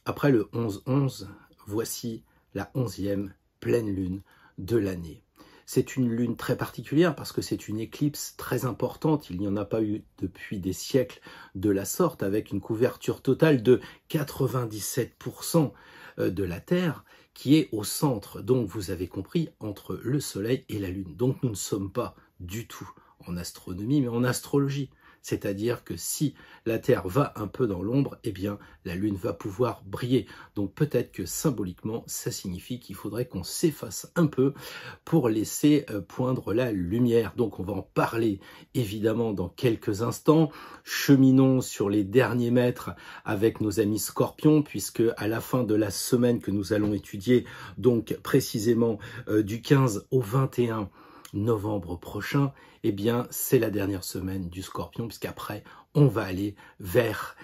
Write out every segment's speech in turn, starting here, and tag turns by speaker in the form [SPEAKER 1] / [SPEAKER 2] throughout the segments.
[SPEAKER 1] Après le 11-11, voici la 11e pleine lune de l'année. C'est une lune très particulière parce que c'est une éclipse très importante. Il n'y en a pas eu depuis des siècles de la sorte, avec une couverture totale de 97% de la Terre qui est au centre. Donc vous avez compris, entre le Soleil et la Lune. Donc nous ne sommes pas du tout en astronomie, mais en astrologie. C'est-à-dire que si la Terre va un peu dans l'ombre, eh bien la Lune va pouvoir briller. Donc peut-être que symboliquement, ça signifie qu'il faudrait qu'on s'efface un peu pour laisser poindre la lumière. Donc on va en parler évidemment dans quelques instants. Cheminons sur les derniers mètres avec nos amis Scorpions, puisque à la fin de la semaine que nous allons étudier, donc précisément du 15 au 21 novembre prochain, eh bien, c'est la dernière semaine du Scorpion, puisqu'après, on va aller vers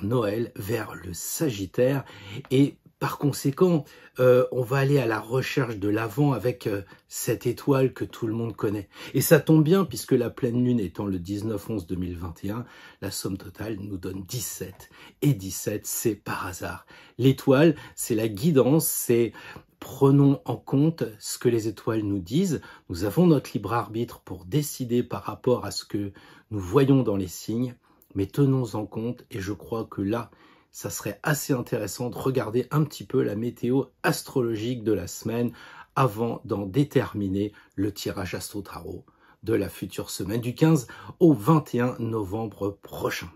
[SPEAKER 1] Noël, vers le Sagittaire, et par conséquent, on va aller à la recherche de l'Avent avec cette étoile que tout le monde connaît. Et ça tombe bien, puisque la pleine lune étant le 19-11-2021, la somme totale nous donne 17. Et 17, c'est par hasard. L'étoile, c'est la guidance, c'est prenons en compte ce que les étoiles nous disent. Nous avons notre libre arbitre pour décider par rapport à ce que nous voyons dans les signes, mais tenons en compte, et je crois que là, ça serait assez intéressant de regarder un petit peu la météo astrologique de la semaine avant d'en déterminer le tirage astro-tarot de la future semaine du 15 au 21 novembre prochain.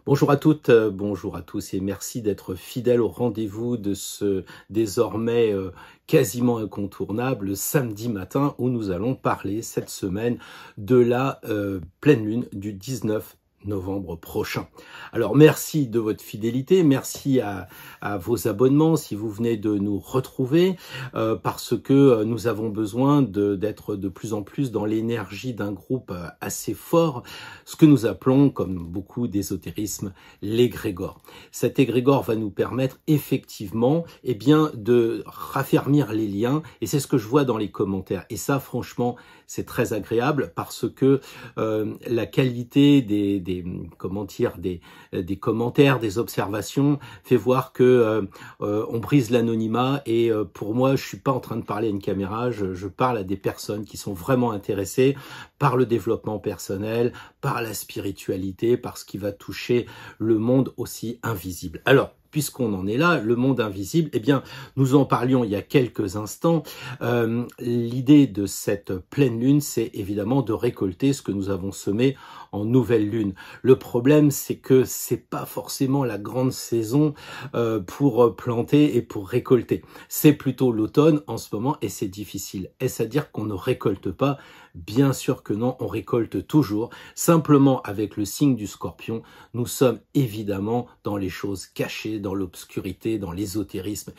[SPEAKER 1] Bonjour à toutes, bonjour à tous et merci d'être fidèles au rendez-vous de ce désormais quasiment incontournable samedi matin où nous allons parler cette semaine de la pleine lune du 19 novembre prochain. Alors merci de votre fidélité, merci à vos abonnements si vous venez de nous retrouver parce que nous avons besoin d'être de plus en plus dans l'énergie d'un groupe assez fort, ce que nous appelons, comme beaucoup d'ésotérisme, l'égrégore. Cet égrégore va nous permettre effectivement eh bien, de raffermir les liens et c'est ce que je vois dans les commentaires et ça franchement c'est très agréable parce que la qualité des commentaires, des observations fait voir que on brise l'anonymat et pour moi je suis pas en train de parler à une caméra, je parle à des personnes qui sont vraiment intéressées par le développement personnel, par la spiritualité, par ce qui va toucher le monde aussi invisible. Alors puisqu'on en est là, le monde invisible, eh bien, nous en parlions il y a quelques instants. L'idée de cette pleine lune, c'est évidemment de récolter ce que nous avons semé en nouvelle lune. Le problème, c'est que c'est pas forcément la grande saison pour planter et pour récolter. C'est plutôt l'automne en ce moment et c'est difficile. Est-ce à dire qu'on ne récolte pas? Bien sûr que non, on récolte toujours. Simplement, avec le signe du Scorpion, nous sommes évidemment dans les choses cachées, dans l'obscurité, dans l'ésotérisme.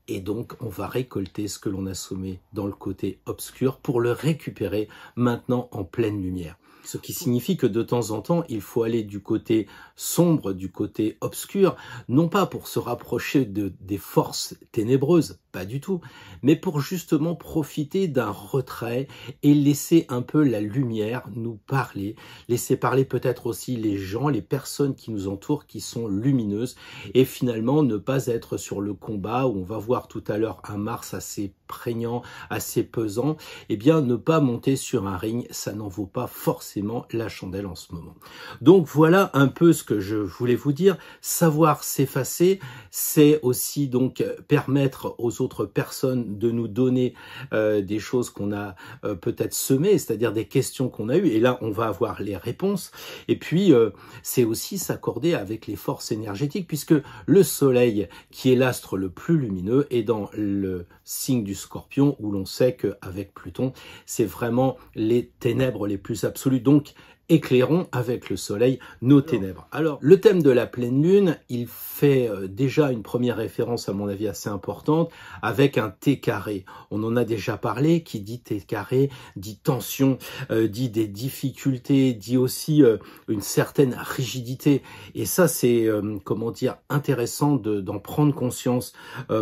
[SPEAKER 1] Et donc, on va récolter ce que l'on a semé dans le côté obscur pour le récupérer maintenant en pleine lumière. Ce qui signifie que de temps en temps, il faut aller du côté sombre, du côté obscur, non pas pour se rapprocher des forces ténébreuses, pas du tout, mais pour justement profiter d'un retrait et laisser un peu la lumière nous parler, laisser parler peut-être aussi les gens, les personnes qui nous entourent, qui sont lumineuses, et finalement ne pas être sur le combat où on va voir tout à l'heure un Mars assez prégnant, assez pesant, eh bien ne pas monter sur un ring, ça n'en vaut pas forcément la chandelle en ce moment. Donc voilà un peu ce que je voulais vous dire. Savoir s'effacer, c'est aussi donc permettre aux autres personnes de nous donner des choses qu'on a peut-être semées, c'est-à-dire des questions qu'on a eues, et là on va avoir les réponses. Et puis c'est aussi s'accorder avec les forces énergétiques, puisque le soleil, qui est l'astre le plus lumineux, est dans le signe du Scorpion, où l'on sait qu'avec Pluton, c'est vraiment les ténèbres les plus absolues. Donc, éclairons avec le soleil nos ténèbres. Alors, le thème de la pleine lune, il fait déjà une première référence, à mon avis, assez importante, avec un T carré. On en a déjà parlé, qui dit T carré, dit tension, dit des difficultés, dit aussi une certaine rigidité. Et ça, c'est, comment dire, intéressant d'en prendre conscience,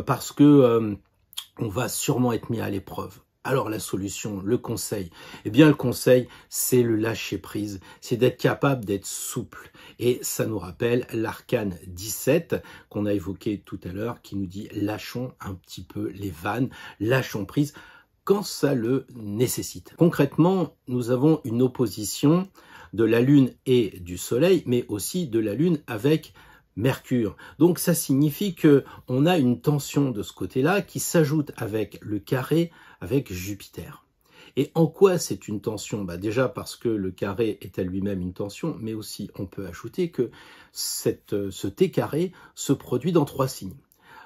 [SPEAKER 1] parce que on va sûrement être mis à l'épreuve. Alors la solution, le conseil, eh bien le conseil, c'est le lâcher prise, c'est d'être capable d'être souple. Et ça nous rappelle l'arcane 17 qu'on a évoqué tout à l'heure, qui nous dit lâchons un petit peu les vannes, lâchons prise quand ça le nécessite. Concrètement, nous avons une opposition de la Lune et du Soleil, mais aussi de la Lune avec Mercure. Donc ça signifie que on a une tension de ce côté-là qui s'ajoute avec le carré avec Jupiter. Et en quoi c'est une tension? Déjà parce que le carré est à lui-même une tension, mais aussi on peut ajouter que ce T carré se produit dans 3 signes.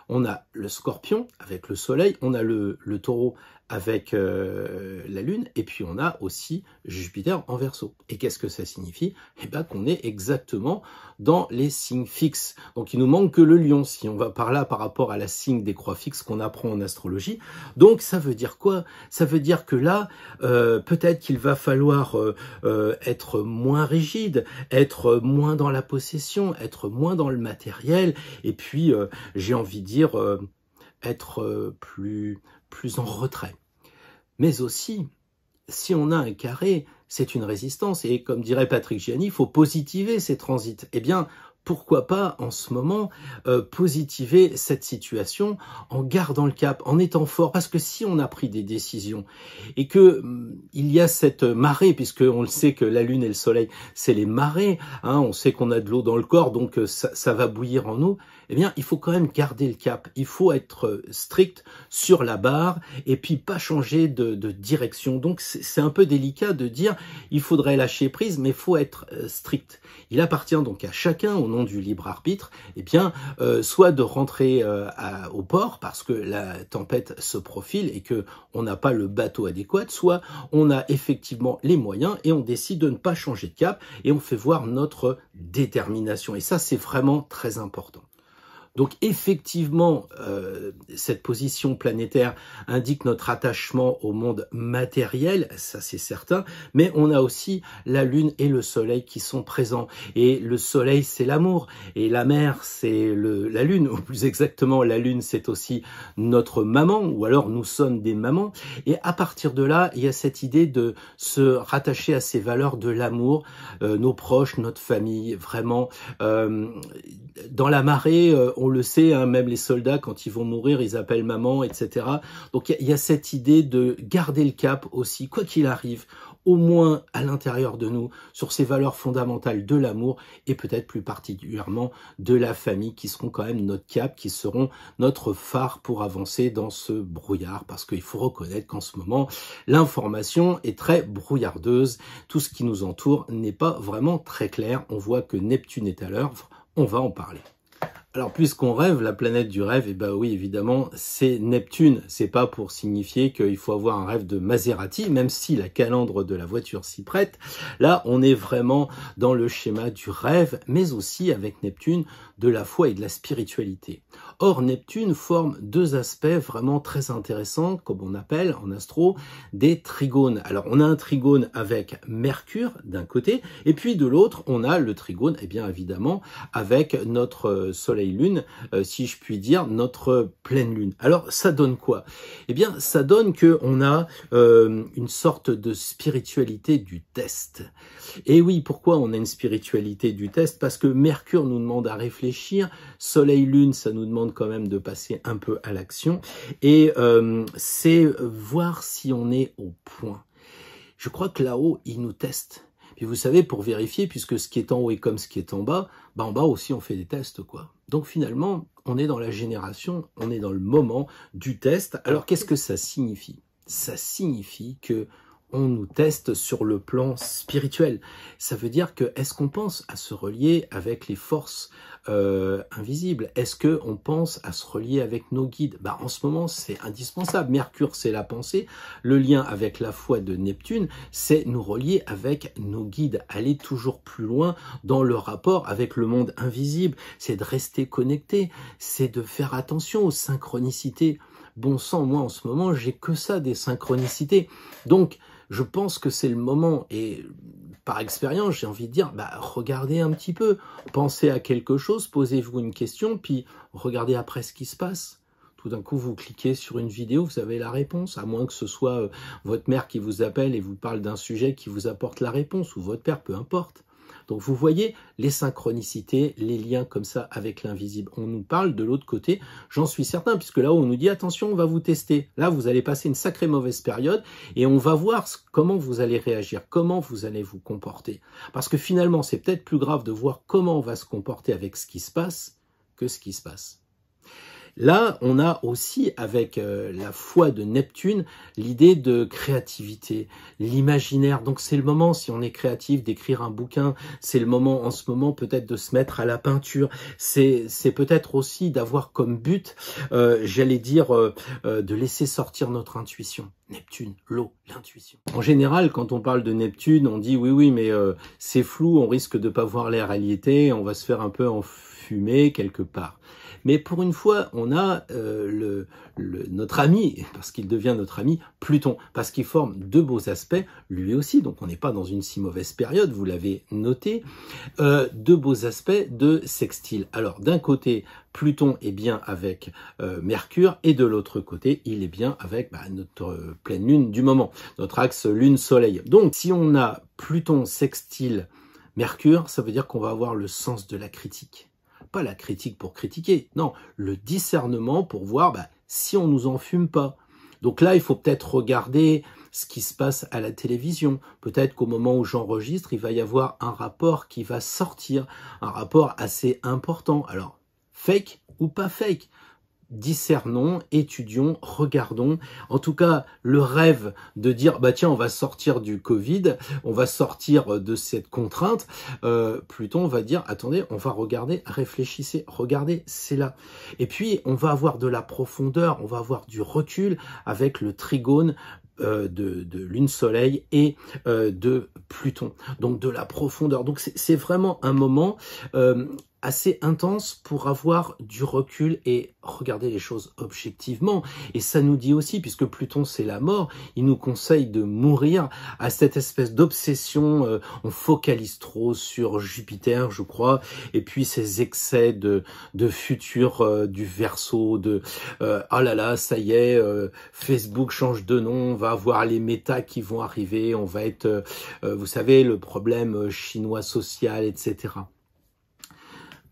[SPEAKER 1] On a le Scorpion avec le Soleil, on a le Taureau avec la Lune, et puis on a aussi Jupiter en Verseau. Et qu'est-ce que ça signifie? Eh bien qu'on est exactement dans les signes fixes. Donc il nous manque que le Lion, si on va par là par rapport à la signe des croix fixes qu'on apprend en astrologie. Donc ça veut dire quoi? Ça veut dire que là, peut-être qu'il va falloir être moins rigide, être moins dans la possession, être moins dans le matériel, et puis j'ai envie de dire être plus en retrait. Mais aussi, si on a un carré, c'est une résistance. Et comme dirait Patrick Gianni, il faut positiver ces transits. Eh bien, pourquoi pas en ce moment positiver cette situation en gardant le cap, en étant fort? Parce que si on a pris des décisions et que il y a cette marée, puisque on le sait que la Lune et le Soleil, c'est les marées, hein, on sait qu'on a de l'eau dans le corps, donc ça va bouillir en nous, eh bien il faut quand même garder le cap, il faut être strict sur la barre et puis pas changer de direction. Donc c'est un peu délicat de dire il faudrait lâcher prise, mais il faut être strict. Il appartient donc à chacun, au nom du libre arbitre, eh bien, soit de rentrer au port parce que la tempête se profile et que on n'a pas le bateau adéquat, soit on a effectivement les moyens et on décide de ne pas changer de cap et on fait voir notre détermination. Et ça, c'est vraiment très important. Donc effectivement, cette position planétaire indique notre attachement au monde matériel, ça c'est certain, mais on a aussi la Lune et le Soleil qui sont présents. Et le Soleil, c'est l'amour, et la mer, c'est la Lune, ou plus exactement, la Lune, c'est aussi notre maman, ou alors nous sommes des mamans. Et à partir de là, il y a cette idée de se rattacher à ces valeurs de l'amour, nos proches, notre famille, vraiment. Dans la marée, on le sait, hein, même les soldats, quand ils vont mourir, ils appellent maman, etc. Donc il y a cette idée de garder le cap aussi, quoi qu'il arrive, au moins à l'intérieur de nous, sur ces valeurs fondamentales de l'amour et peut-être plus particulièrement de la famille, qui seront quand même notre cap, qui seront notre phare pour avancer dans ce brouillard, parce qu'il faut reconnaître qu'en ce moment, l'information est très brouillardeuse, tout ce qui nous entoure n'est pas vraiment très clair, on voit que Neptune est à l'œuvre, on va en parler. Alors, puisqu'on rêve, la planète du rêve, eh ben oui, évidemment, c'est Neptune. C'est pas pour signifier qu'il faut avoir un rêve de Maserati, même si la calandre de la voiture s'y prête. Là, on est vraiment dans le schéma du rêve, mais aussi avec Neptune, de la foi et de la spiritualité. Or, Neptune forme deux aspects vraiment très intéressants, comme on appelle en astro, des trigones. Alors, on a un trigone avec Mercure d'un côté, et puis de l'autre, on a le trigone, eh bien évidemment, avec notre Soleil-Lune, si je puis dire, notre pleine Lune. Alors, ça donne quoi? Eh bien, ça donne qu'on a une sorte de spiritualité du test. Et oui, pourquoi on a une spiritualité du test? Parce que Mercure nous demande à réfléchir, Soleil-Lune, ça nous demande quand même de passer un peu à l'action, et c'est voir si on est au point. Je crois que là-haut, il nous teste. Puis vous savez, pour vérifier, puisque ce qui est en haut est comme ce qui est en bas aussi on fait des tests, quoi. Donc finalement, on est dans la génération, on est dans le moment du test. Alors qu'est-ce que ça signifie? Ça signifie que on nous teste sur le plan spirituel. Ça veut dire que, est-ce qu'on pense à se relier avec les forces invisibles? Est-ce qu'on pense à se relier avec nos guides? En ce moment, c'est indispensable. Mercure, c'est la pensée. Le lien avec la foi de Neptune, c'est nous relier avec nos guides. Aller toujours plus loin dans le rapport avec le monde invisible. C'est de rester connecté. C'est de faire attention aux synchronicités. Bon sang, moi, en ce moment, j'ai que ça, des synchronicités. Donc, je pense que c'est le moment, et par expérience, j'ai envie de dire, regardez un petit peu, pensez à quelque chose, posez-vous une question, puis regardez après ce qui se passe. tout d'un coup vous cliquez sur une vidéo, vous avez la réponse, à moins que ce soit votre mère qui vous appelle et vous parle d'un sujet qui vous apporte la réponse, ou votre père, peu importe. Donc vous voyez les synchronicités, les liens comme ça avec l'invisible. On nous parle de l'autre côté, j'en suis certain, puisque là on nous dit attention, on va vous tester. Là vous allez passer une sacrée mauvaise période et on va voir comment vous allez réagir, comment vous allez vous comporter. Parce que finalement c'est peut-être plus grave de voir comment on va se comporter avec ce qui se passe que ce qui se passe. Là, on a aussi, avec la foi de Neptune, l'idée de créativité, l'imaginaire. Donc c'est le moment, si on est créatif, d'écrire un bouquin. C'est le moment, en ce moment, peut-être de se mettre à la peinture. C'est peut-être aussi d'avoir comme but, j'allais dire, de laisser sortir notre intuition. Neptune, l'eau, l'intuition. En général, quand on parle de Neptune, on dit oui, mais c'est flou, on risque de pas voir les réalités, on va se faire un peu enfumer quelque part. Mais pour une fois, on a notre ami, parce qu'il devient notre ami, Pluton, parce qu'il forme deux beaux aspects, lui aussi, donc on n'est pas dans une si mauvaise période, vous l'avez noté, deux beaux aspects de sextile. Alors d'un côté, Pluton est bien avec Mercure, et de l'autre côté, il est bien avec notre pleine lune du moment, notre axe lune-soleil. Donc si on a Pluton sextile Mercure, ça veut dire qu'on va avoir le sens de la critique. Pas la critique pour critiquer, non, le discernement pour voir si on nous enfume pas. Donc là, il faut peut-être regarder ce qui se passe à la télévision. Peut-être qu'au moment où j'enregistre, il va y avoir un rapport qui va sortir, un rapport assez important. Alors, fake ou pas fake ? Discernons, étudions, regardons. En tout cas, le rêve de dire tiens, on va sortir du Covid, on va sortir de cette contrainte, Pluton va dire attendez, on va regarder, réfléchissez, regardez, c'est là. Et puis on va avoir de la profondeur, on va avoir du recul avec le trigone de Lune-Soleil et de Pluton. Donc de la profondeur. Donc c'est vraiment un moment assez intense pour avoir du recul et regarder les choses objectivement. Et ça nous dit aussi, puisque Pluton c'est la mort, il nous conseille de mourir à cette espèce d'obsession. On focalise trop sur Jupiter, je crois, et puis ces excès de futur du Verseau, de oh là là, ça y est, Facebook change de nom, on va avoir les méta qui vont arriver, on va être, vous savez, le problème chinois social, etc.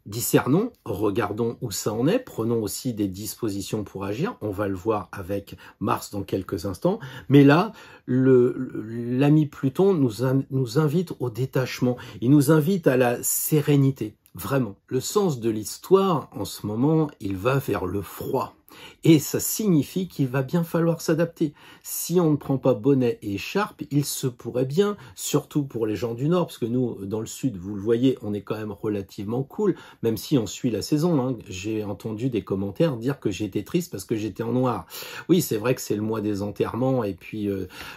[SPEAKER 1] Discernons, regardons où ça en est, prenons aussi des dispositions pour agir, on va le voir avec Mars dans quelques instants, mais là, l'ami Pluton nous invite au détachement, il nous invite à la sérénité, vraiment. Le sens de l'histoire, en ce moment, il va vers le froid. Et ça signifie qu'il va bien falloir s'adapter. Si on ne prend pas bonnet et écharpe, il se pourrait bien, surtout pour les gens du Nord, parce que nous, dans le Sud, vous le voyez, on est quand même relativement cool, même si on suit la saison. Hein. J'ai entendu des commentaires dire que j'étais triste parce que j'étais en noir. Oui, c'est vrai que c'est le mois des enterrements et puis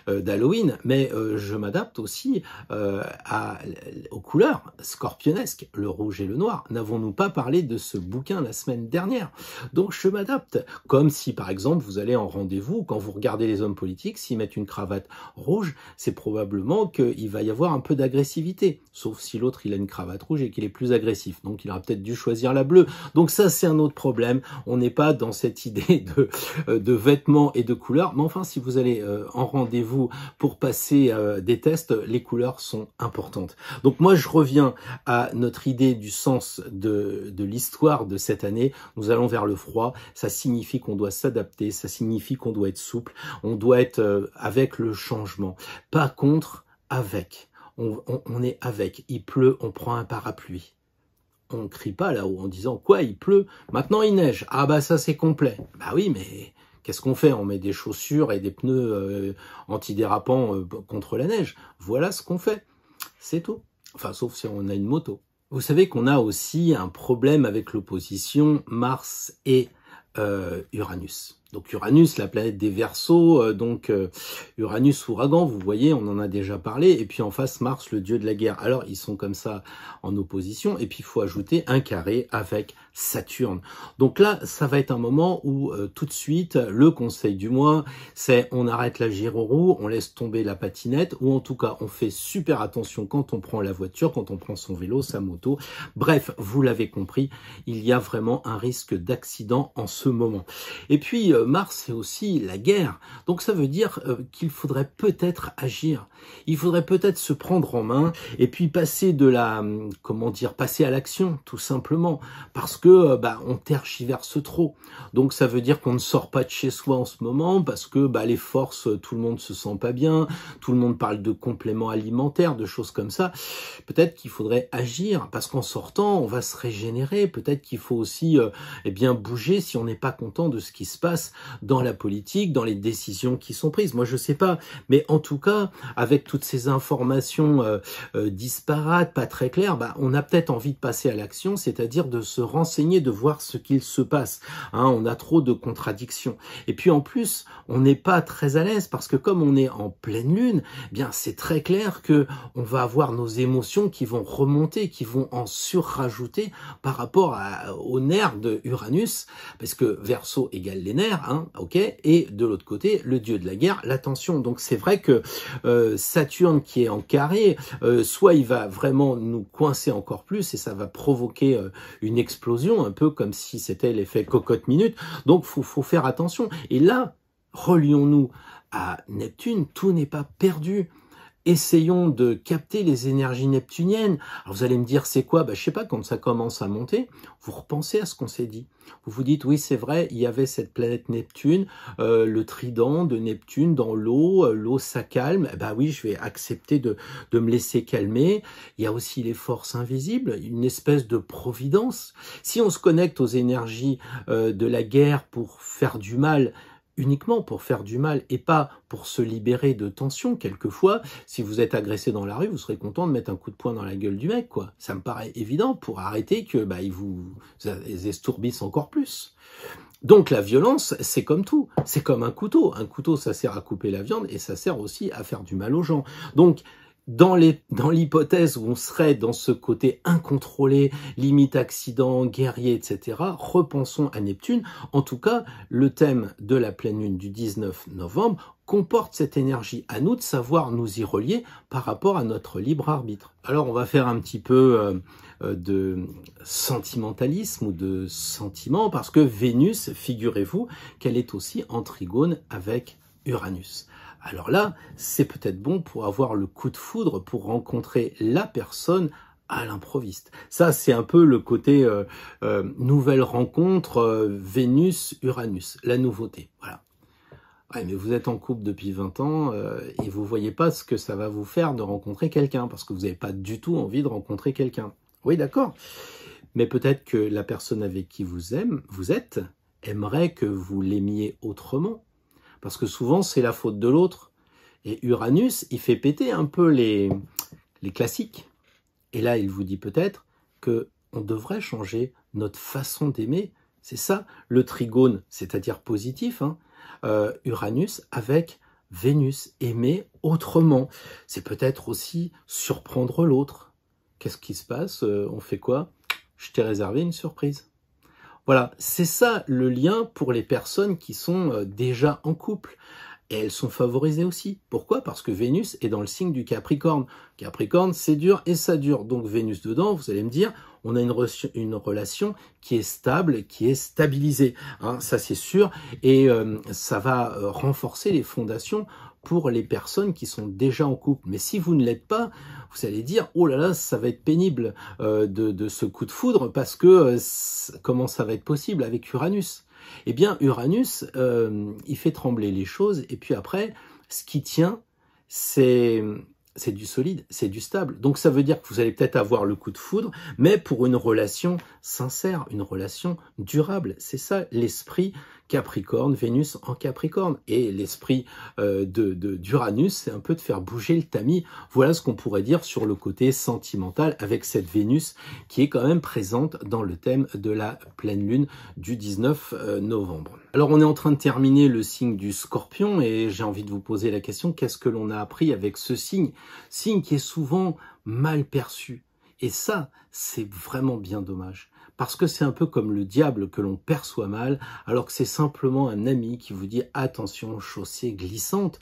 [SPEAKER 1] d'Halloween, mais je m'adapte aussi aux couleurs scorpionesques, le rouge et le noir. N'avons-nous pas parlé de ce bouquin la semaine dernière? Donc je m'adapte. Comme si, par exemple, vous allez en rendez-vous, quand vous regardez les hommes politiques, s'ils mettent une cravate rouge, c'est probablement qu'il va y avoir un peu d'agressivité. Sauf si l'autre, il a une cravate rouge et qu'il est plus agressif. Donc, il aura peut-être dû choisir la bleue. Donc ça, c'est un autre problème. On n'est pas dans cette idée de vêtements et de couleurs. Mais enfin, si vous allez en rendez-vous pour passer des tests, les couleurs sont importantes. Donc moi, je reviens à notre idée du sens de l'histoire de cette année. Nous allons vers le froid. Ça signifie qu'on doit s'adapter, ça signifie qu'on doit être souple, on doit être avec le changement, pas contre, avec. On est avec. Il pleut, on prend un parapluie. On ne crie pas là-haut en disant quoi, il pleut, maintenant il neige. Ah bah ça c'est complet. Bah oui, mais qu'est-ce qu'on fait? On met des chaussures et des pneus antidérapants contre la neige. Voilà ce qu'on fait. C'est tout. Enfin, sauf si on a une moto. Vous savez qu'on a aussi un problème avec l'opposition Mars et Uranus. Donc Uranus, la planète des Verseaux, Uranus ouragan, vous voyez, on en a déjà parlé, et puis en face Mars, le dieu de la guerre. Alors ils sont comme ça en opposition, et puis il faut ajouter un carré avec Saturne. Donc là, ça va être un moment où tout de suite, le conseil du mois, c'est on arrête la gyro-roue, on laisse tomber la patinette, ou en tout cas, on fait super attention quand on prend la voiture, quand on prend son vélo, sa moto. Bref, vous l'avez compris, il y a vraiment un risque d'accident en ce moment. Et puis, Mars, c'est aussi la guerre. Donc ça veut dire qu'il faudrait peut-être agir. Il faudrait peut-être se prendre en main et puis passer de la, passer à l'action, tout simplement. Parce que on tergiverse trop. Donc ça veut dire qu'on ne sort pas de chez soi en ce moment parce que les forces, tout le monde se sent pas bien, tout le monde parle de compléments alimentaires, de choses comme ça. Peut-être qu'il faudrait agir parce qu'en sortant, on va se régénérer. Peut-être qu'il faut aussi bouger si on n'est pas content de ce qui se passe dans la politique, dans les décisions qui sont prises. Moi, je sais pas, mais en tout cas, avec toutes ces informations disparates, pas très claires, on a peut-être envie de passer à l'action, c'est-à-dire de se renseigner, de voir ce qu'il se passe. On a trop de contradictions. Et puis en plus, on n'est pas très à l'aise parce que comme on est en pleine lune, c'est très clair que on va avoir nos émotions qui vont remonter, qui vont en surrajouter par rapport aux nerfs de Uranus, parce que Verseau égale les nerfs, ok, et de l'autre côté, le dieu de la guerre, la tension. Donc c'est vrai que Saturne qui est en carré, soit il va vraiment nous coincer encore plus et ça va provoquer une explosion, un peu comme si c'était l'effet cocotte-minute. Donc faut faire attention. Et là, relions-nous à Neptune, tout n'est pas perdu. Essayons de capter les énergies neptuniennes. Alors vous allez me dire, c'est quoi? Je sais pas, quand ça commence à monter, vous repensez à ce qu'on s'est dit. Vous vous dites, oui, c'est vrai, il y avait cette planète Neptune, le trident de Neptune dans l'eau, l'eau ça calme, oui, je vais accepter de me laisser calmer. Il y a aussi les forces invisibles, une espèce de providence. Si on se connecte aux énergies de la guerre pour faire du mal, uniquement pour faire du mal et pas pour se libérer de tension. Quelquefois, si vous êtes agressé dans la rue, vous serez content de mettre un coup de poing dans la gueule du mec, quoi. Ça me paraît évident pour arrêter que il vous estourbisse encore plus. Donc la violence, c'est comme tout, c'est comme un couteau. Un couteau, ça sert à couper la viande et ça sert aussi à faire du mal aux gens. Donc dans l'hypothèse où on serait dans ce côté incontrôlé, limite accident, guerrier, etc., repensons à Neptune. En tout cas, le thème de la pleine lune du 19 novembre comporte cette énergie. À nous de savoir nous y relier par rapport à notre libre arbitre. Alors, on va faire un petit peu de sentimentalisme ou de sentiment, parce que Vénus, figurez-vous qu'elle est aussi en trigone avec Uranus. Alors là, c'est peut-être bon pour avoir le coup de foudre, pour rencontrer la personne à l'improviste. Ça, c'est un peu le côté nouvelle rencontre Vénus-Uranus, la nouveauté. Voilà. Ouais, mais vous êtes en couple depuis 20 ans et vous voyez pas ce que ça va vous faire de rencontrer quelqu'un, parce que vous n'avez pas du tout envie de rencontrer quelqu'un. Oui, d'accord. Mais peut-être que la personne avec qui vous êtes aimerait que vous l'aimiez autrement. Parce que souvent, c'est la faute de l'autre. Et Uranus, il fait péter un peu les classiques. Et là, il vous dit peut-être qu'on devrait changer notre façon d'aimer. C'est ça, le trigone, c'est-à-dire positif, Uranus avec Vénus, aimer autrement. C'est peut-être aussi surprendre l'autre. Qu'est-ce qui se passe? On fait quoi? Je t'ai réservé une surprise. Voilà, c'est ça le lien pour les personnes qui sont déjà en couple. Et elles sont favorisées aussi. Pourquoi? Parce que Vénus est dans le signe du Capricorne. Capricorne, c'est dur et ça dure. Donc Vénus dedans, vous allez me dire, on a une relation qui est stable, qui est stabilisée. Ça c'est sûr. Et ça va renforcer les fondations pour les personnes qui sont déjà en couple. Mais si vous ne l'êtes pas, vous allez dire, oh là là, ça va être pénible de ce coup de foudre, parce que comment ça va être possible avec Uranus? Eh bien, Uranus, il fait trembler les choses, et puis après, ce qui tient, c'est du solide, c'est du stable. Donc ça veut dire que vous allez peut-être avoir le coup de foudre, mais pour une relation sincère, une relation durable. C'est ça l'esprit Capricorne, Vénus en Capricorne. Et l'esprit d'Uranus, c'est un peu de faire bouger le tamis. Voilà ce qu'on pourrait dire sur le côté sentimental avec cette Vénus qui est quand même présente dans le thème de la pleine lune du 19 novembre. Alors on est en train de terminer le signe du Scorpion et j'ai envie de vous poser la question, qu'est-ce que l'on a appris avec ce signe? Signe qui est souvent mal perçu. Et ça, c'est vraiment bien dommage. Parce que c'est un peu comme le diable que l'on perçoit mal, alors que c'est simplement un ami qui vous dit « Attention, chaussée glissante ».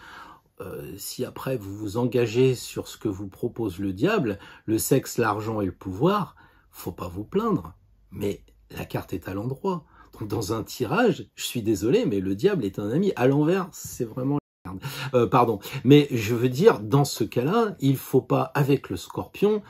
[SPEAKER 1] Si après vous vous engagez sur ce que vous propose le diable, le sexe, l'argent et le pouvoir, faut pas vous plaindre. Mais la carte est à l'endroit. Donc dans un tirage, je suis désolé, mais le diable est un ami. À l'envers, c'est vraiment la merde. Pardon. Mais je veux dire, dans ce cas-là, il faut pas, avec le Scorpion,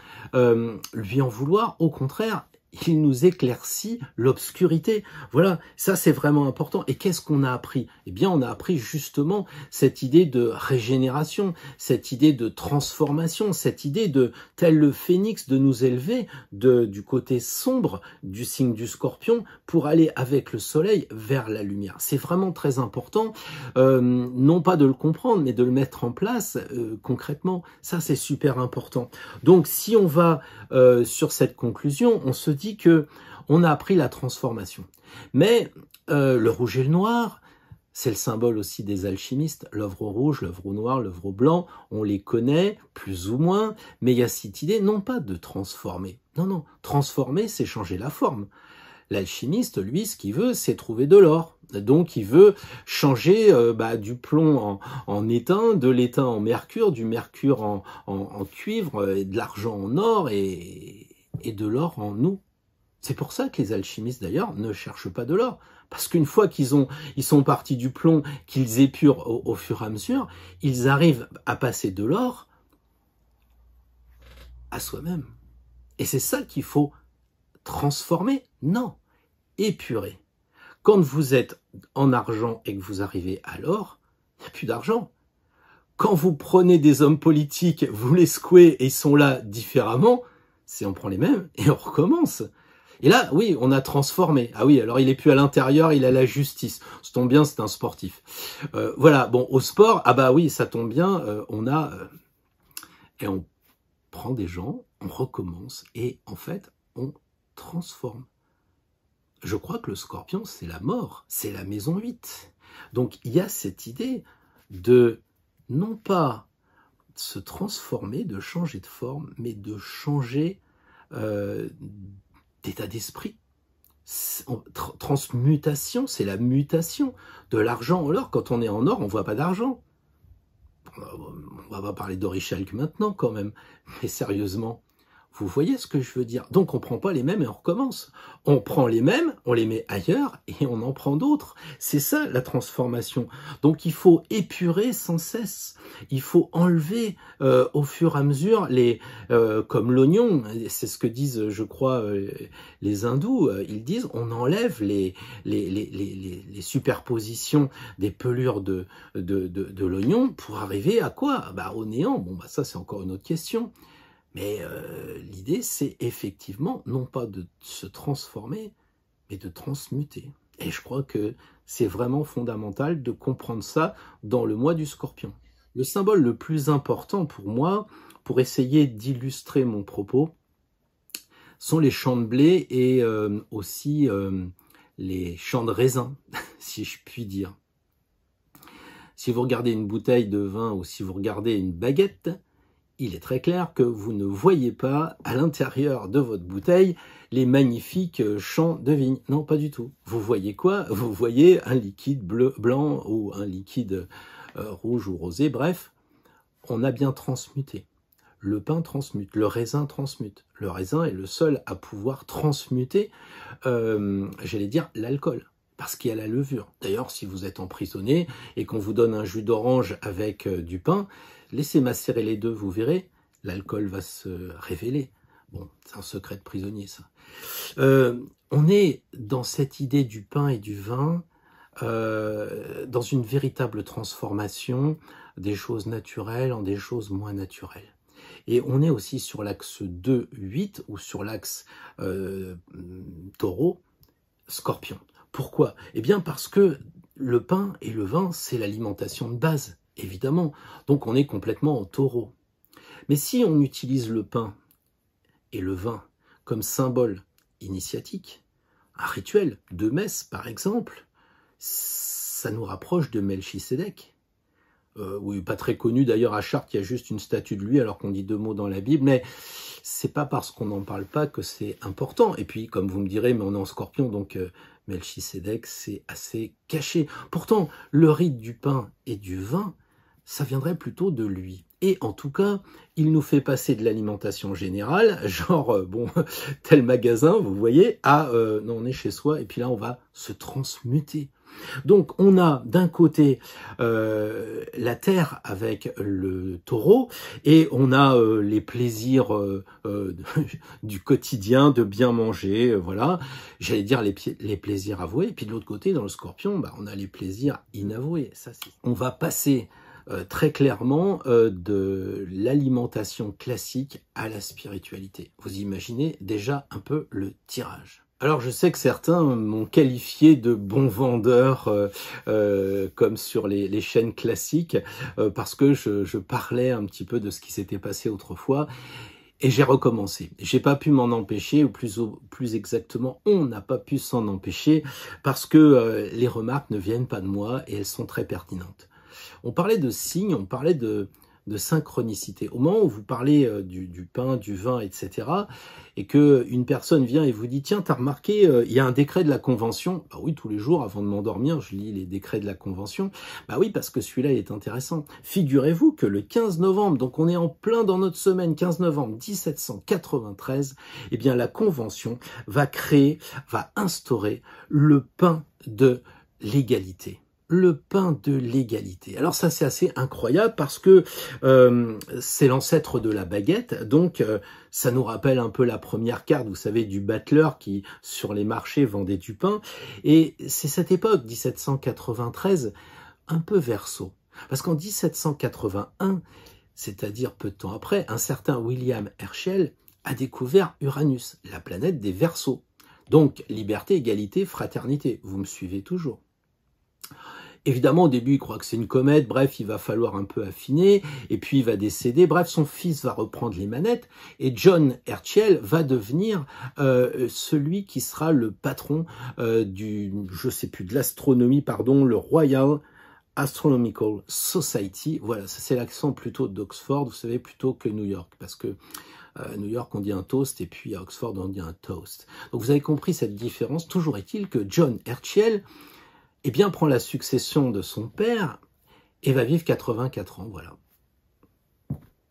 [SPEAKER 1] lui en vouloir. Au contraire, il nous éclaircit l'obscurité. Voilà, ça c'est vraiment important. Et qu'est-ce qu'on a appris? Eh bien, on a appris justement cette idée de régénération, cette idée de transformation, cette idée de, tel le phénix, de nous élever du côté sombre du signe du Scorpion pour aller avec le soleil vers la lumière. C'est vraiment très important, non pas de le comprendre, mais de le mettre en place concrètement. Ça, c'est super important. Donc, si on va sur cette conclusion, on se dit que on a appris la transformation. Mais le rouge et le noir, c'est le symbole aussi des alchimistes. L'œuvre au rouge, l'œuvre au noir, l'œuvre au blanc, on les connaît plus ou moins, mais il y a cette idée non pas de transformer. Non, non, transformer, c'est changer la forme. L'alchimiste, lui, ce qu'il veut, c'est trouver de l'or. Donc, il veut changer du plomb en étain, de l'étain en mercure, du mercure en cuivre, et de l'argent en or et de l'or en eau. C'est pour ça que les alchimistes, d'ailleurs, ne cherchent pas de l'or. Parce qu'une fois qu'ils sont partis du plomb, qu'ils épurent au fur et à mesure, ils arrivent à passer de l'or à soi-même. Et c'est ça qu'il faut transformer? Non, épurer. Quand vous êtes en argent et que vous arrivez à l'or, il n'y a plus d'argent. Quand vous prenez des hommes politiques, vous les secouez et ils sont là différemment, c'est on prend les mêmes et on recommence. Et là, oui, on a transformé. Ah oui, alors il est plus à l'intérieur, il a la justice. Ça tombe bien, c'est un sportif. Voilà, bon, au sport, ah bah oui, ça tombe bien, et on prend des gens, on recommence et en fait, on transforme. Je crois que le Scorpion, c'est la mort, c'est la maison 8. Donc, il y a cette idée de, non pas se transformer, de changer de forme, mais de changer d'état d'esprit. Transmutation, c'est la mutation de l'argent en or. Quand on est en or, on voit pas d'argent. On va pas parler d'orichalque maintenant quand même, mais sérieusement, vous voyez ce que je veux dire? Donc on prend pas les mêmes et on recommence. On prend les mêmes, on les met ailleurs et on en prend d'autres. C'est ça la transformation. Donc il faut épurer sans cesse. Il faut enlever au fur et à mesure comme l'oignon. C'est ce que disent, je crois, les hindous. Ils disent on enlève les superpositions des pelures de l'oignon pour arriver à quoi? Au néant. Bon, ça c'est encore une autre question. Mais l'idée, c'est effectivement, non pas de se transformer, mais de transmuter. Et je crois que c'est vraiment fondamental de comprendre ça dans le mois du Scorpion. Le symbole le plus important pour moi, pour essayer d'illustrer mon propos, sont les champs de blé et aussi les champs de raisin, si je puis dire. Si vous regardez une bouteille de vin ou si vous regardez une baguette, il est très clair que vous ne voyez pas à l'intérieur de votre bouteille les magnifiques champs de vigne. Non, pas du tout. Vous voyez quoi? Vous voyez un liquide bleu, blanc ou un liquide rouge ou rosé. Bref, on a bien transmuté. Le pain transmute, le raisin transmute. Le raisin est le seul à pouvoir transmuter, j'allais dire, l'alcool. Parce qu'il y a la levure. D'ailleurs, si vous êtes emprisonné et qu'on vous donne un jus d'orange avec du pain, laissez macérer les deux, vous verrez, l'alcool va se révéler. Bon, c'est un secret de prisonnier, ça. On est dans cette idée du pain et du vin, dans une véritable transformation des choses naturelles en des choses moins naturelles. Et on est aussi sur l'axe 2-8 ou sur l'axe taureau, scorpion. Pourquoi? Eh bien parce que le pain et le vin, c'est l'alimentation de base, évidemment. Donc on est complètement au taureau. Mais si on utilise le pain et le vin comme symbole initiatique, un rituel de messe par exemple, ça nous rapproche de Melchisédek. Oui, pas très connu d'ailleurs à Chartres, il y a juste une statue de lui alors qu'on dit 2 mots dans la Bible, mais c'est pas parce qu'on n'en parle pas que c'est important. Et puis, comme vous me direz, mais on est en Scorpion, donc Melchisédek, c'est assez caché. Pourtant, le rite du pain et du vin, ça viendrait plutôt de lui. Et en tout cas, il nous fait passer de l'alimentation générale, genre, bon, tel magasin, vous voyez, à, non, on est chez soi, et puis là, on va se transmuter. Donc, on a d'un côté la terre avec le taureau, et on a les plaisirs du quotidien, de bien manger, voilà. J'allais dire les plaisirs avoués, et puis de l'autre côté, dans le scorpion, bah, on a les plaisirs inavoués. Ça, on va passer très clairement de l'alimentation classique à la spiritualité. Vous imaginez déjà un peu le tirage. Alors je sais que certains m'ont qualifié de bon vendeur comme sur les chaînes classiques parce que je parlais un petit peu de ce qui s'était passé autrefois et j'ai recommencé. J'ai pas pu m'en empêcher, ou plus exactement on n'a pas pu s'en empêcher parce que les remarques ne viennent pas de moi et elles sont très pertinentes. On parlait de signes, on parlait de synchronicité. Au moment où vous parlez du pain, du vin, etc., et que une personne vient et vous dit « Tiens, t'as remarqué, il y a un décret de la Convention ?» Bah oui, tous les jours, avant de m'endormir, je lis les décrets de la Convention. Bah oui, parce que celui-là est intéressant. Figurez-vous que le 15 novembre, donc on est en plein dans notre semaine, 15 novembre 1793, eh bien la Convention va instaurer le pain de l'égalité. Le pain de l'égalité. Alors ça c'est assez incroyable parce que c'est l'ancêtre de la baguette, donc ça nous rappelle un peu la première carte, vous savez, du battleur qui sur les marchés vendait du pain, et c'est cette époque, 1793, un peu Verseau, parce qu'en 1781, c'est-à-dire peu de temps après, un certain William Herschel a découvert Uranus, la planète des Verseaux. Donc liberté, égalité, fraternité, vous me suivez toujours. Évidemment, au début, il croit que c'est une comète, bref, il va falloir un peu affiner, et puis il va décéder, bref, son fils va reprendre les manettes, et John Herschel va devenir celui qui sera le patron de l'astronomie, pardon, le Royal Astronomical Society. Voilà, ça c'est l'accent plutôt d'Oxford, vous savez, plutôt que New York, parce que New York, on dit un toast, et puis à Oxford, on dit un toast. Donc vous avez compris cette différence. Toujours est-il que John Herschel eh bien, prend la succession de son père et va vivre 84 ans, voilà.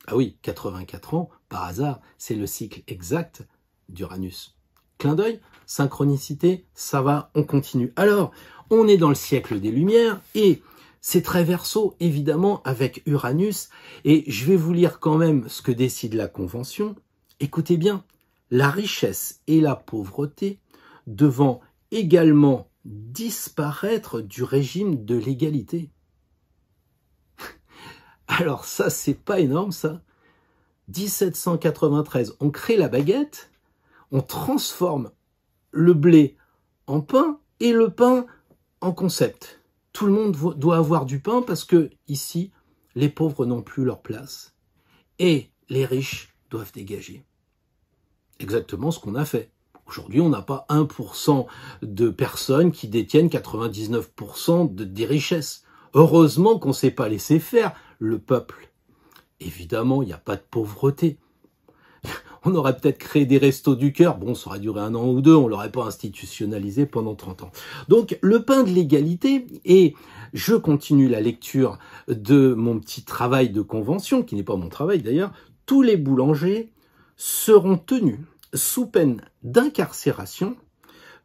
[SPEAKER 1] Ah oui, 84 ans, par hasard, c'est le cycle exact d'Uranus. Clin d'œil, synchronicité, ça va, on continue. Alors, on est dans le siècle des Lumières et c'est très Verseau, évidemment, avec Uranus. Et je vais vous lire quand même ce que décide la Convention. Écoutez bien, la richesse et la pauvreté devant également disparaître du régime de l'égalité. Alors ça, c'est pas énorme ça. 1793, on crée la baguette, on transforme le blé en pain et le pain en concept. Tout le monde doit avoir du pain parce que ici, les pauvres n'ont plus leur place et les riches doivent dégager. Exactement ce qu'on a fait. Aujourd'hui, on n'a pas 1% de personnes qui détiennent 99% des richesses. Heureusement qu'on ne s'est pas laissé faire, le peuple. Évidemment, il n'y a pas de pauvreté. On aurait peut-être créé des restos du cœur. Bon, ça aurait duré 1 an ou 2, on ne l'aurait pas institutionnalisé pendant 30 ans. Donc, le pain de l'égalité, et je continue la lecture de mon petit travail de convention, qui n'est pas mon travail d'ailleurs, tous les boulangers seront tenus sous peine d'incarcération,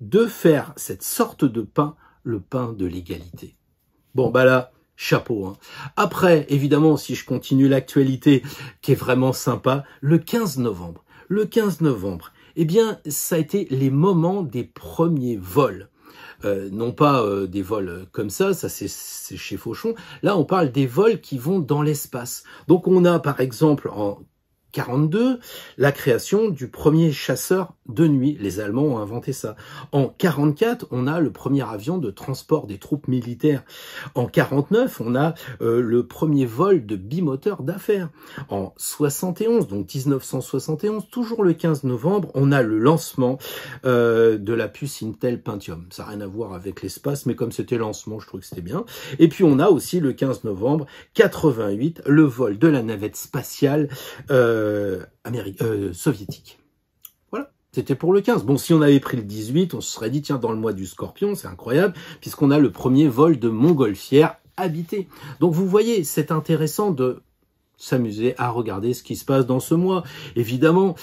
[SPEAKER 1] de faire cette sorte de pain, le pain de l'égalité. Bon, bah là, chapeau. Hein. Après, évidemment, si je continue l'actualité, qui est vraiment sympa, le 15 novembre. Le 15 novembre, eh bien, ça a été les moments des premiers vols. Non pas des vols comme ça c'est chez Fauchon. Là, on parle des vols qui vont dans l'espace. Donc, on a, par exemple, en 42, la création du premier chasseur de nuit. Les Allemands ont inventé ça. En 44, on a le premier avion de transport des troupes militaires. En 49, on a le premier vol de bimoteur d'affaires. En 71, donc 1971, toujours le 15 novembre, on a le lancement de la puce Intel Pentium. Ça n'a rien à voir avec l'espace, mais comme c'était lancement, je trouve que c'était bien. Et puis on a aussi le 15 novembre 88, le vol de la navette spatiale soviétique. Voilà, c'était pour le 15. Bon, si on avait pris le 18, on se serait dit, tiens, dans le mois du Scorpion, c'est incroyable, puisqu'on a le premier vol de montgolfière habité. Donc vous voyez, c'est intéressant de s'amuser à regarder ce qui se passe dans ce mois. Évidemment,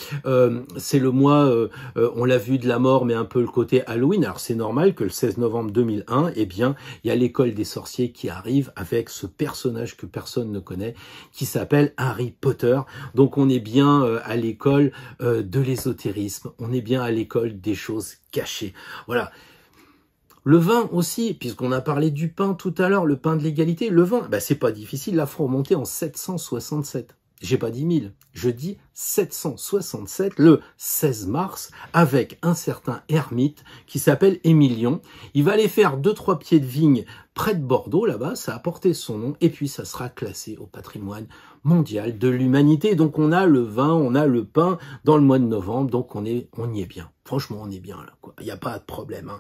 [SPEAKER 1] c'est le mois, on l'a vu, de la mort, mais un peu le côté Halloween. Alors c'est normal que le 16 novembre 2001, eh bien, il y a l'école des sorciers qui arrive avec ce personnage que personne ne connaît, qui s'appelle Harry Potter. Donc on est bien à l'école de l'ésotérisme, on est bien à l'école des choses cachées. Voilà. Le vin aussi, puisqu'on a parlé du pain tout à l'heure, le pain de l'égalité, le vin, c'est pas difficile, là, faut remonter en 767. J'ai pas dit 1000, je dis 767, le 16 mars, avec un certain ermite qui s'appelle Émilion. Il va aller faire 2-3 pieds de vigne près de Bordeaux, là-bas, ça a porté son nom, et puis ça sera classé au patrimoine mondial de l'humanité. Donc on a le vin, on a le pain dans le mois de novembre, donc on y est bien. Franchement, on est bien là, quoi. Il n'y a pas de problème.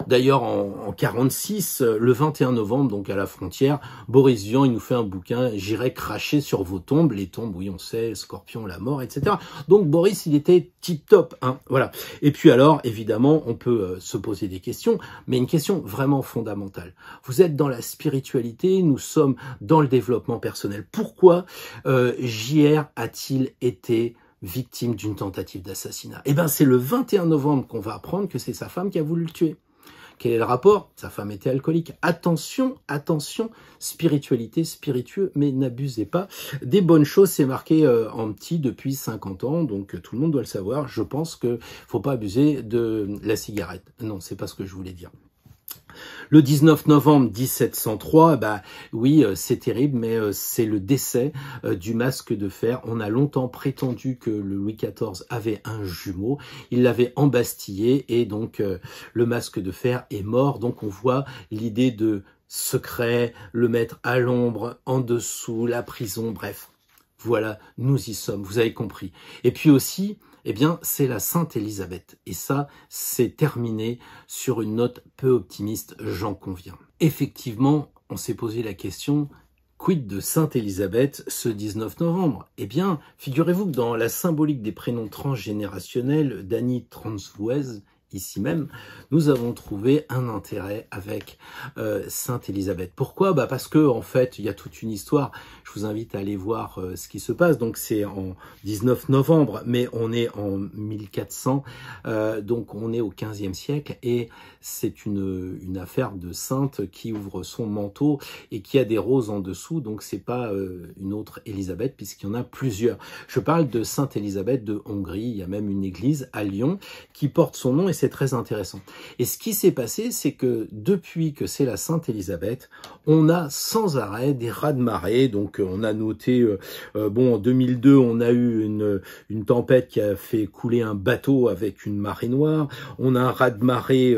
[SPEAKER 1] D'ailleurs, en 46, le 21 novembre, donc à la frontière, Boris Vian, il nous fait un bouquin, j'irai cracher sur vos tombes, les tombes, oui, on sait, Scorpion, la mort, etc. Donc Boris, il était tip-top, hein, voilà. Et puis alors, évidemment, on peut se poser des questions, mais une question vraiment fondamentale. Vous êtes dans la spiritualité, nous sommes dans le développement personnel. Pourquoi JR a-t-il été victime d'une tentative d'assassinat? Eh bien, c'est le 21 novembre qu'on va apprendre que c'est sa femme qui a voulu le tuer. Quel est le rapport? Sa femme était alcoolique. Attention, attention, spiritualité, spiritueux, mais n'abusez pas. Des bonnes choses, c'est marqué en petit depuis 50 ans, donc tout le monde doit le savoir. Je pense que faut pas abuser de la cigarette. Non, c'est pas ce que je voulais dire. Le 19 novembre 1703, oui, c'est terrible, mais c'est le décès du masque de fer. On a longtemps prétendu que le Louis XIV avait un jumeau. Il l'avait embastillé et donc le masque de fer est mort. Donc on voit l'idée de secret, le mettre à l'ombre, en dessous, la prison, bref. Voilà, nous y sommes, vous avez compris. Et puis aussi, eh bien, c'est la Sainte Élisabeth. Et ça, c'est terminé sur une note peu optimiste, j'en conviens. Effectivement, on s'est posé la question, quid de Sainte Élisabeth ce 19 novembre? Eh bien, figurez-vous que dans la symbolique des prénoms transgénérationnels d'Annie Transvouez, ici même, nous avons trouvé un intérêt avec Sainte Élisabeth. Pourquoi? Parce que en fait, il y a toute une histoire. Je vous invite à aller voir ce qui se passe. Donc c'est en 19 novembre, mais on est en 1400, donc on est au 15e siècle, et c'est une affaire de sainte qui ouvre son manteau et qui a des roses en dessous, donc c'est pas une autre Élisabeth, puisqu'il y en a plusieurs. Je parle de Sainte Élisabeth de Hongrie. Il y a même une église à Lyon qui porte son nom, et c'est très intéressant. Et ce qui s'est passé, c'est que depuis que c'est la Sainte Élisabeth, on a sans arrêt des raz-de-marée. Donc on a noté, en 2002, on a eu une tempête qui a fait couler un bateau avec une marée noire. On a un raz-de-marée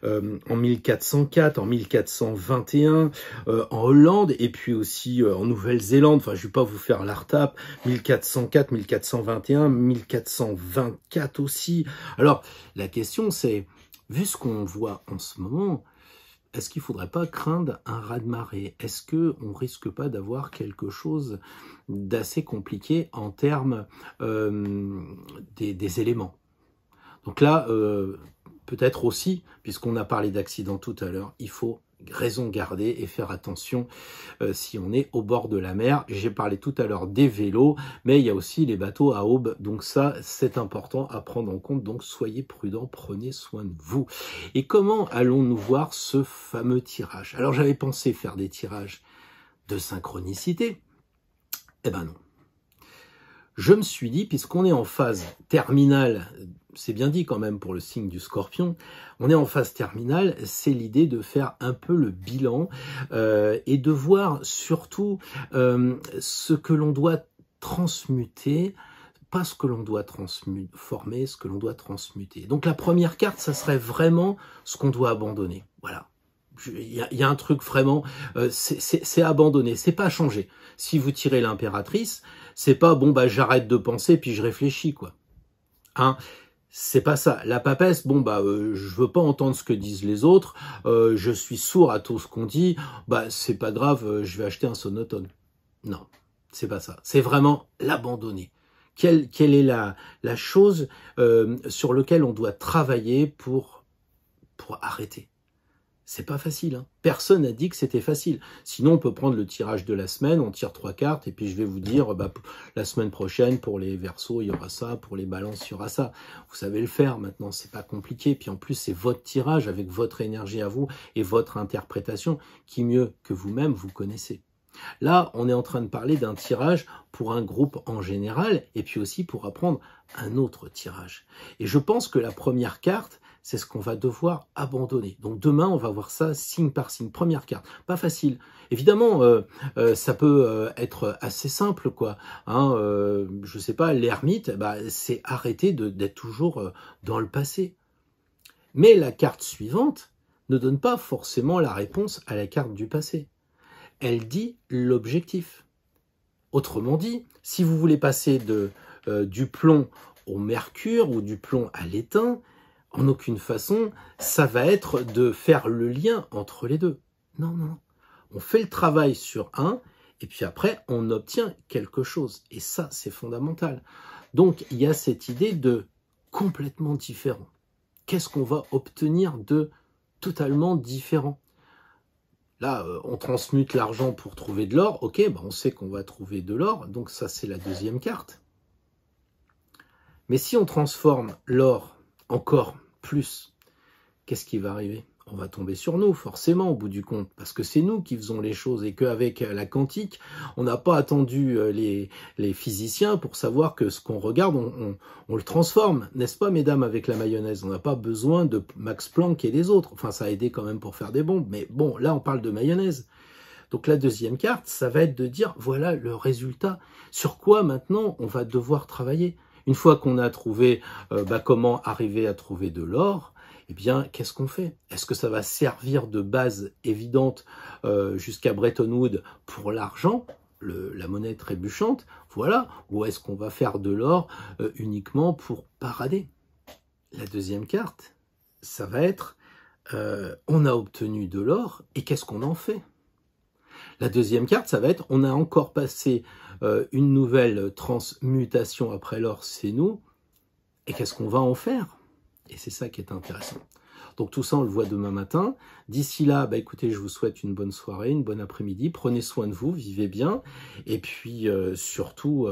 [SPEAKER 1] en 1404, en 1421, en Hollande, et puis aussi en Nouvelle-Zélande. Enfin, je vais pas vous faire la retape. 1404, 1421, 1424 aussi. Alors, la question c'est, vu ce qu'on voit en ce moment, est-ce qu'il ne faudrait pas craindre un raz-de-marée? Est-ce qu'on ne risque pas d'avoir quelque chose d'assez compliqué en termes des éléments? Donc là, peut-être aussi, puisqu'on a parlé d'accident tout à l'heure, il faut raison garder et faire attention si on est au bord de la mer. J'ai parlé tout à l'heure des vélos, mais il y a aussi les bateaux à aube, donc ça c'est important à prendre en compte, donc soyez prudents, prenez soin de vous. Et comment allons-nous voir ce fameux tirage? Alors j'avais pensé faire des tirages de synchronicité, eh ben non. Je me suis dit, puisqu'on est en phase terminale, c'est bien dit quand même pour le signe du Scorpion, on est en phase terminale, c'est l'idée de faire un peu le bilan et de voir surtout ce que l'on doit
[SPEAKER 2] transmuter, pas ce que l'on doit transformer, ce que l'on doit transmuter. Donc la première carte, ça serait vraiment ce qu'on doit abandonner. Voilà. Il y a un truc vraiment, c'est abandonner, c'est pas changer. Si vous tirez l'impératrice, c'est pas bon bah j'arrête de penser puis je réfléchis quoi. Hein, c'est pas ça. La papesse, bon bah je veux pas entendre ce que disent les autres, je suis sourd à tout ce qu'on dit, bah c'est pas grave, je vais acheter un sonotone. Non, c'est pas ça. C'est vraiment l'abandonner. Quelle est la chose sur laquelle on doit travailler pour arrêter? C'est pas facile. Hein. Personne n'a dit que c'était facile. Sinon, on peut prendre le tirage de la semaine, on tire 3 cartes, et puis je vais vous dire, bah, la semaine prochaine, pour les Verseaux, il y aura ça, pour les Balances, il y aura ça. Vous savez le faire maintenant, c'est pas compliqué. Puis en plus, c'est votre tirage avec votre énergie à vous et votre interprétation qui, mieux que vous-même, vous connaissez. Là, on est en train de parler d'un tirage pour un groupe en général, et puis aussi pour apprendre un autre tirage. Et je pense que la première carte, c'est ce qu'on va devoir abandonner. Donc demain, on va voir ça signe par signe. Première carte, pas facile. Évidemment, ça peut être assez simple, quoi. Hein, je sais pas, l'ermite, bah, c'est arrêter d'être toujours dans le passé. Mais la carte suivante ne donne pas forcément la réponse à la carte du passé. Elle dit l'objectif. Autrement dit, si vous voulez passer du plomb au mercure ou du plomb à l'étain, en aucune façon, ça va être de faire le lien entre les deux. Non, non. On fait le travail sur un, et puis après, on obtient quelque chose. Et ça, c'est fondamental. Donc, il y a cette idée de complètement différent. Qu'est-ce qu'on va obtenir de totalement différent? Là, on transmute l'argent pour trouver de l'or. Ok, bah on sait qu'on va trouver de l'or. Donc ça, c'est la deuxième carte. Mais si on transforme l'or encore plus, qu'est-ce qui va arriver? On va tomber sur nous, forcément, au bout du compte. Parce que c'est nous qui faisons les choses. Et qu'avec la quantique, on n'a pas attendu les physiciens pour savoir que ce qu'on regarde, on le transforme. N'est-ce pas, mesdames, avec la mayonnaise? On n'a pas besoin de Max Planck et des autres. Enfin, ça a aidé quand même pour faire des bombes. Mais bon, là, on parle de mayonnaise. Donc la deuxième carte, ça va être de dire, voilà le résultat. Sur quoi, maintenant, on va devoir travailler? Une fois qu'on a trouvé comment arriver à trouver de l'or, eh bien, qu'est-ce qu'on fait? Est-ce que ça va servir de base évidente jusqu'à Bretton Woods pour l'argent, la monnaie trébuchante, voilà, ou est-ce qu'on va faire de l'or uniquement pour parader? La deuxième carte, ça va être, on a obtenu de l'or, et qu'est-ce qu'on en fait? La deuxième carte, ça va être, on a encore passé une nouvelle transmutation après l'or, c'est nous, et qu'est-ce qu'on va en faire? Et c'est ça qui est intéressant. Donc tout ça, on le voit demain matin. D'ici là, bah, écoutez, je vous souhaite une bonne soirée, une bonne après-midi. Prenez soin de vous, vivez bien. Et puis surtout,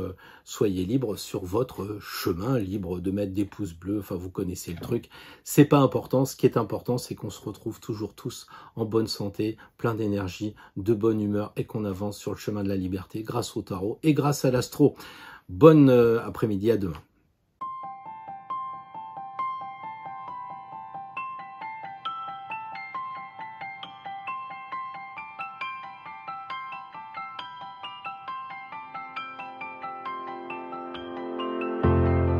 [SPEAKER 2] soyez libres sur votre chemin, libre de mettre des pouces bleus. Enfin, vous connaissez le truc. C'est pas important. Ce qui est important, c'est qu'on se retrouve toujours tous en bonne santé, plein d'énergie, de bonne humeur et qu'on avance sur le chemin de la liberté grâce au tarot et grâce à l'astro. Bonne après-midi, à demain.